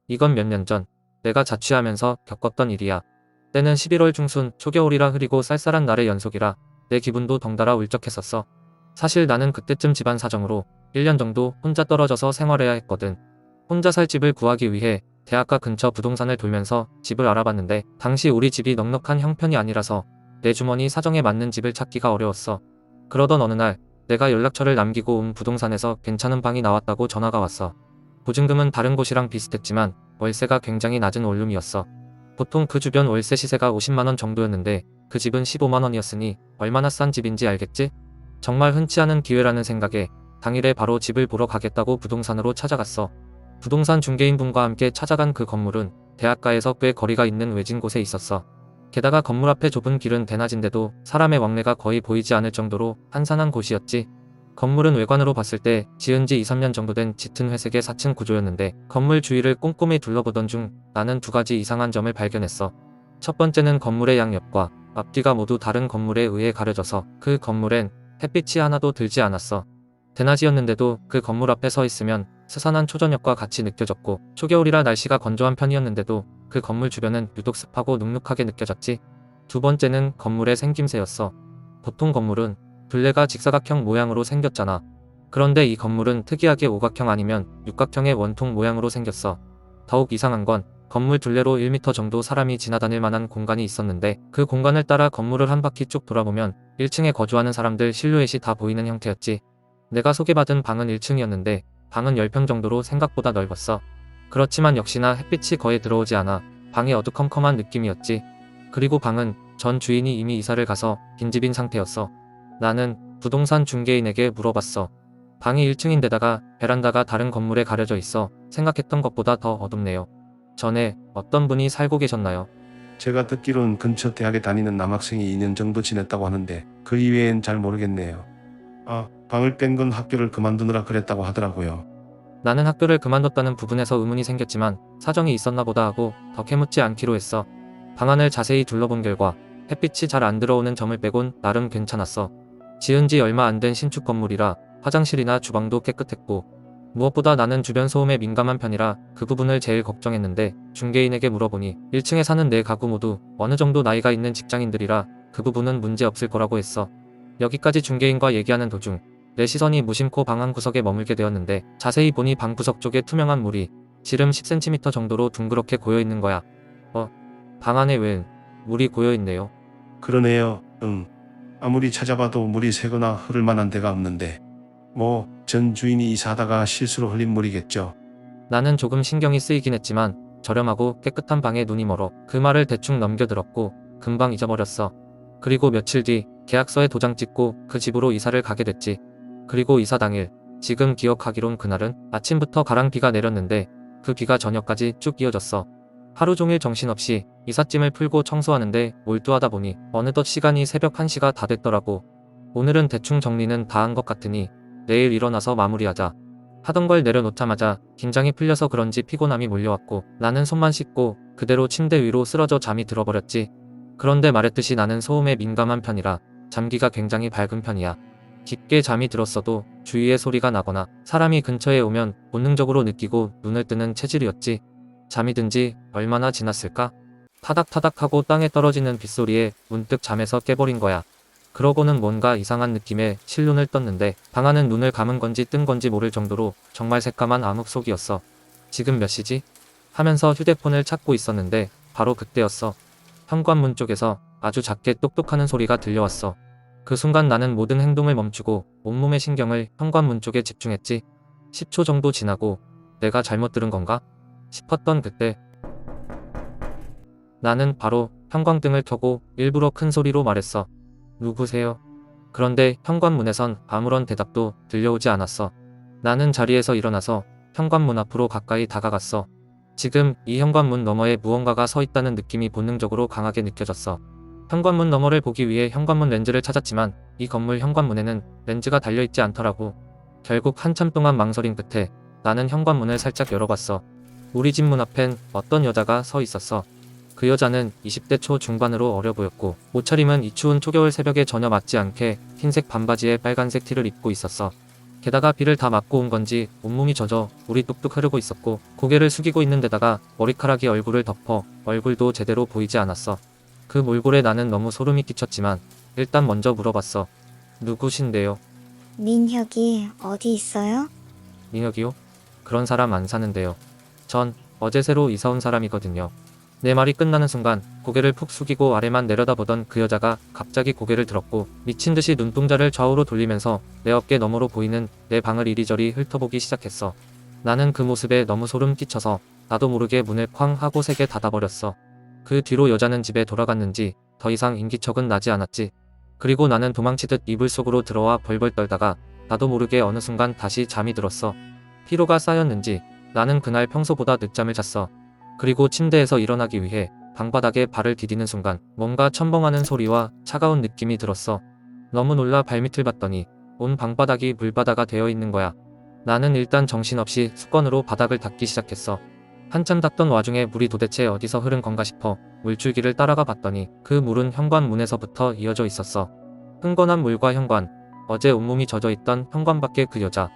이건 몇 년 전 내가 자취하면서 겪었던 일이야. 때는 11월 중순 초겨울이라 흐리고 쌀쌀한 날의 연속이라 내 기분도 덩달아 울적했었어. 사실 나는 그때쯤 집안 사정으로 1년 정도 혼자 떨어져서 생활해야 했거든. 혼자 살 집을 구하기 위해 대학가 근처 부동산을 돌면서 집을 알아봤는데 당시 우리 집이 넉넉한 형편이 아니라서 내 주머니 사정에 맞는 집을 찾기가 어려웠어. 그러던 어느 날 내가 연락처를 남기고 온 부동산에서 괜찮은 방이 나왔다고 전화가 왔어. 보증금은 다른 곳이랑 비슷했지만 월세가 굉장히 낮은 원룸이었어. 보통 그 주변 월세 시세가 50만원 정도였는데 그 집은 15만원이었으니 얼마나 싼 집인지 알겠지? 정말 흔치 않은 기회라는 생각에 당일에 바로 집을 보러 가겠다고 부동산으로 찾아갔어. 부동산 중개인분과 함께 찾아간 그 건물은 대학가에서 꽤 거리가 있는 외진 곳에 있었어. 게다가 건물 앞에 좁은 길은 대낮인데도 사람의 왕래가 거의 보이지 않을 정도로 한산한 곳이었지. 건물은 외관으로 봤을 때 지은 지 2, 3년 정도 된 짙은 회색의 4층 구조였는데 건물 주위를 꼼꼼히 둘러보던 중 나는 두 가지 이상한 점을 발견했어. 첫 번째는 건물의 양옆과 앞뒤가 모두 다른 건물에 의해 가려져서 그 건물엔 햇빛이 하나도 들지 않았어. 대낮이었는데도 그 건물 앞에 서 있으면 스산한 초저녁과 같이 느껴졌고 초겨울이라 날씨가 건조한 편이었는데도 그 건물 주변은 유독 습하고 눅눅하게 느껴졌지. 두 번째는 건물의 생김새였어. 보통 건물은 둘레가 직사각형 모양으로 생겼잖아. 그런데 이 건물은 특이하게 오각형 아니면 육각형의 원통 모양으로 생겼어. 더욱 이상한 건 건물 둘레로 1m 정도 사람이 지나다닐 만한 공간이 있었는데 그 공간을 따라 건물을 한 바퀴 쭉 돌아보면 1층에 거주하는 사람들 실루엣이 다 보이는 형태였지. 내가 소개받은 방은 1층이었는데 방은 10평 정도로 생각보다 넓었어. 그렇지만 역시나 햇빛이 거의 들어오지 않아 방이 어두컴컴한 느낌이었지. 그리고 방은 전 주인이 이미 이사를 가서 빈집인 상태였어. 나는 부동산 중개인에게 물어봤어. 방이 1층인데다가 베란다가 다른 건물에 가려져 있어 생각했던 것보다 더 어둡네요. 전에 어떤 분이 살고 계셨나요? 제가 듣기론 근처 대학에 다니는 남학생이 2년 정도 지냈다고 하는데 그 이외엔 잘 모르겠네요. 방을 뺀 건 학교를 그만두느라 그랬다고 하더라고요. 나는 학교를 그만뒀다는 부분에서 의문이 생겼지만 사정이 있었나 보다 하고 더 캐묻지 않기로 했어. 방안을 자세히 둘러본 결과 햇빛이 잘 안 들어오는 점을 빼곤 나름 괜찮았어. 지은 지 얼마 안 된 신축 건물이라 화장실이나 주방도 깨끗했고 무엇보다 나는 주변 소음에 민감한 편이라 그 부분을 제일 걱정했는데 중개인에게 물어보니 1층에 사는 네 가구 모두 어느 정도 나이가 있는 직장인들이라 그 부분은 문제 없을 거라고 했어. 여기까지 중개인과 얘기하는 도중 내 시선이 무심코 방 한 구석에 머물게 되었는데 자세히 보니 방 구석 쪽에 투명한 물이 지름 10cm 정도로 둥그렇게 고여있는 거야. 방 안에 웬 물이 고여있네요. 그러네요. 아무리 찾아봐도 물이 새거나 흐를 만한 데가 없는데 전 주인이 이사하다가 실수로 흘린 물이겠죠. 나는 조금 신경이 쓰이긴 했지만 저렴하고 깨끗한 방에 눈이 멀어 그 말을 대충 넘겨들었고 금방 잊어버렸어. 그리고 며칠 뒤 계약서에 도장 찍고 그 집으로 이사를 가게 됐지. 그리고 이사 당일, 지금 기억하기론 그날은 아침부터 가랑비가 내렸는데 그 비가 저녁까지 쭉 이어졌어. 하루 종일 정신없이 이삿짐을 풀고 청소하는데 몰두하다 보니 어느덧 시간이 새벽 1시가 다 됐더라고. 오늘은 대충 정리는 다 한 것 같으니 내일 일어나서 마무리하자. 하던 걸 내려놓자마자 긴장이 풀려서 그런지 피곤함이 몰려왔고 나는 손만 씻고 그대로 침대 위로 쓰러져 잠이 들어버렸지. 그런데 말했듯이 나는 소음에 민감한 편이라 잠기가 굉장히 밝은 편이야. 깊게 잠이 들었어도 주위에 소리가 나거나 사람이 근처에 오면 본능적으로 느끼고 눈을 뜨는 체질이었지. 잠이 든 지 얼마나 지났을까? 타닥타닥하고 땅에 떨어지는 빗소리에 문득 잠에서 깨버린 거야. 그러고는 뭔가 이상한 느낌에 실눈을 떴는데 방 안은 눈을 감은 건지 뜬 건지 모를 정도로 정말 새까만 암흑 속이었어. 지금 몇 시지? 하면서 휴대폰을 찾고 있었는데 바로 그때였어. 현관문 쪽에서 아주 작게 똑똑하는 소리가 들려왔어. 그 순간 나는 모든 행동을 멈추고 온몸의 신경을 현관문 쪽에 집중했지. 10초 정도 지나고 내가 잘못 들은 건가? 싶었던 그때 나는 바로 형광등을 켜고 일부러 큰 소리로 말했어. 누구세요? 그런데 현관문에선 아무런 대답도 들려오지 않았어. 나는 자리에서 일어나서 현관문 앞으로 가까이 다가갔어. 지금 이 현관문 너머에 무언가가 서 있다는 느낌이 본능적으로 강하게 느껴졌어. 현관문 너머를 보기 위해 현관문 렌즈를 찾았지만 이 건물 현관문에는 렌즈가 달려있지 않더라고. 결국 한참 동안 망설인 끝에 나는 현관문을 살짝 열어봤어. 우리 집 문 앞엔 어떤 여자가 서 있었어. 그 여자는 20대 초 중반으로 어려 보였고 옷차림은 이 추운 초겨울 새벽에 전혀 맞지 않게 흰색 반바지에 빨간색 티를 입고 있었어. 게다가 비를 다 맞고 온 건지 온몸이 젖어 물이 뚝뚝 흐르고 있었고 고개를 숙이고 있는 데다가 머리카락이 얼굴을 덮어 얼굴도 제대로 보이지 않았어. 그 몰골에 나는 너무 소름이 끼쳤지만 일단 먼저 물어봤어. 누구신데요? 민혁이 어디 있어요? 민혁이요? 그런 사람 안 사는데요. 전 어제 새로 이사 온 사람이거든요. 내 말이 끝나는 순간 고개를 푹 숙이고 아래만 내려다보던 그 여자가 갑자기 고개를 들었고 미친 듯이 눈동자를 좌우로 돌리면서 내 어깨 너머로 보이는 내 방을 이리저리 훑어보기 시작했어. 나는 그 모습에 너무 소름 끼쳐서 나도 모르게 문을 쾅 하고 세게 닫아버렸어. 그 뒤로 여자는 집에 돌아갔는지 더 이상 인기척은 나지 않았지. 그리고 나는 도망치듯 이불 속으로 들어와 벌벌 떨다가 나도 모르게 어느 순간 다시 잠이 들었어. 피로가 쌓였는지 나는 그날 평소보다 늦잠을 잤어. 그리고 침대에서 일어나기 위해 방바닥에 발을 디디는 순간 뭔가 첨벙하는 소리와 차가운 느낌이 들었어. 너무 놀라 발밑을 봤더니 온 방바닥이 물바다가 되어 있는 거야. 나는 일단 정신없이 수건으로 바닥을 닦기 시작했어. 한참 닦던 와중에 물이 도대체 어디서 흐른 건가 싶어 물줄기를 따라가 봤더니 그 물은 현관문에서부터 이어져 있었어. 흥건한 물과 현관, 어제 온몸이 젖어 있던 현관 밖에 그 여자.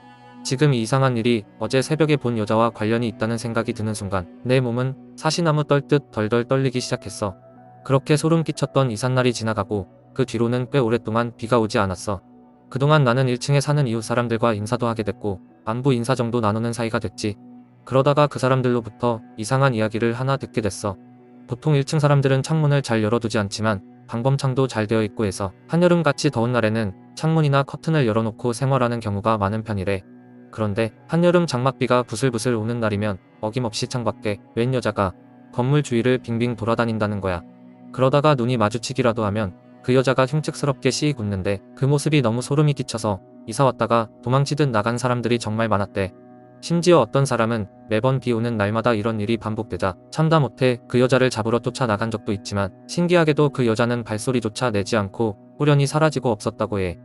지금 이 이상한 일이 어제 새벽에 본 여자와 관련이 있다는 생각이 드는 순간 내 몸은 사시나무 떨듯 덜덜 떨리기 시작했어. 그렇게 소름 끼쳤던 이삿날이 지나가고 그 뒤로는 꽤 오랫동안 비가 오지 않았어. 그동안 나는 1층에 사는 이웃 사람들과 인사도 하게 됐고 안부 인사 정도 나누는 사이가 됐지. 그러다가 그 사람들로부터 이상한 이야기를 하나 듣게 됐어. 보통 1층 사람들은 창문을 잘 열어두지 않지만 방범창도 잘 되어 있고 해서 한여름같이 더운 날에는 창문이나 커튼을 열어놓고 생활하는 경우가 많은 편이래. 그런데 한여름 장맛비가 부슬부슬 오는 날이면 어김없이 창밖에 웬 여자가 건물 주위를 빙빙 돌아다닌다는 거야. 그러다가 눈이 마주치기라도 하면 그 여자가 흉측스럽게 씩 웃는데 그 모습이 너무 소름이 끼쳐서 이사 왔다가 도망치듯 나간 사람들이 정말 많았대. 심지어 어떤 사람은 매번 비 오는 날마다 이런 일이 반복되자 참다 못해 그 여자를 잡으러 쫓아나간 적도 있지만 신기하게도 그 여자는 발소리조차 내지 않고 후련히 사라지고 없었다고 해.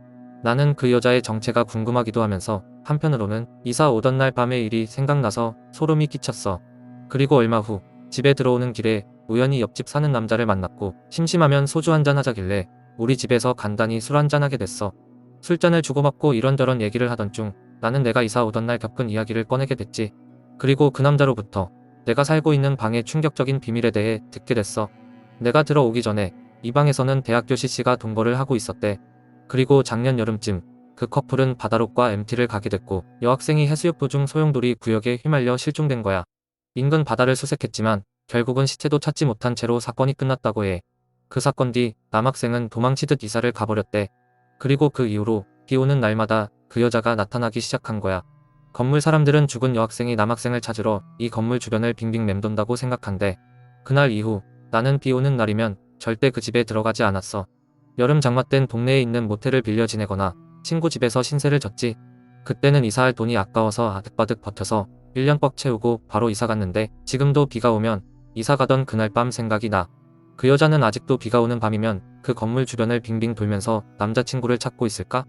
나는 그 여자의 정체가 궁금하기도 하면서 한편으로는 이사 오던 날 밤의 일이 생각나서 소름이 끼쳤어. 그리고 얼마 후 집에 들어오는 길에 우연히 옆집 사는 남자를 만났고 심심하면 소주 한잔 하자길래 우리 집에서 간단히 술 한잔하게 됐어. 술잔을 주고받고 이런저런 얘기를 하던 중 나는 내가 이사 오던 날 겪은 이야기를 꺼내게 됐지. 그리고 그 남자로부터 내가 살고 있는 방의 충격적인 비밀에 대해 듣게 됐어. 내가 들어오기 전에 이 방에서는 대학교 CC가 동거를 하고 있었대. 그리고 작년 여름쯤 그 커플은 바다롯과 MT를 가게 됐고 여학생이 해수욕 도중 소용돌이 구역에 휘말려 실종된 거야. 인근 바다를 수색했지만 결국은 시체도 찾지 못한 채로 사건이 끝났다고 해. 그 사건 뒤 남학생은 도망치듯 이사를 가버렸대. 그리고 그 이후로 비 오는 날마다 그 여자가 나타나기 시작한 거야. 건물 사람들은 죽은 여학생이 남학생을 찾으러 이 건물 주변을 빙빙 맴돈다고 생각한대. 그날 이후 나는 비 오는 날이면 절대 그 집에 들어가지 않았어. 여름 장마 땐 동네에 있는 모텔을 빌려 지내거나 친구 집에서 신세를 졌지. 그때는 이사할 돈이 아까워서 아득바득 버텨서 1년 꽉 채우고 바로 이사 갔는데 지금도 비가 오면 이사 가던 그날 밤 생각이 나. 그 여자는 아직도 비가 오는 밤이면 그 건물 주변을 빙빙 돌면서 남자친구를 찾고 있을까?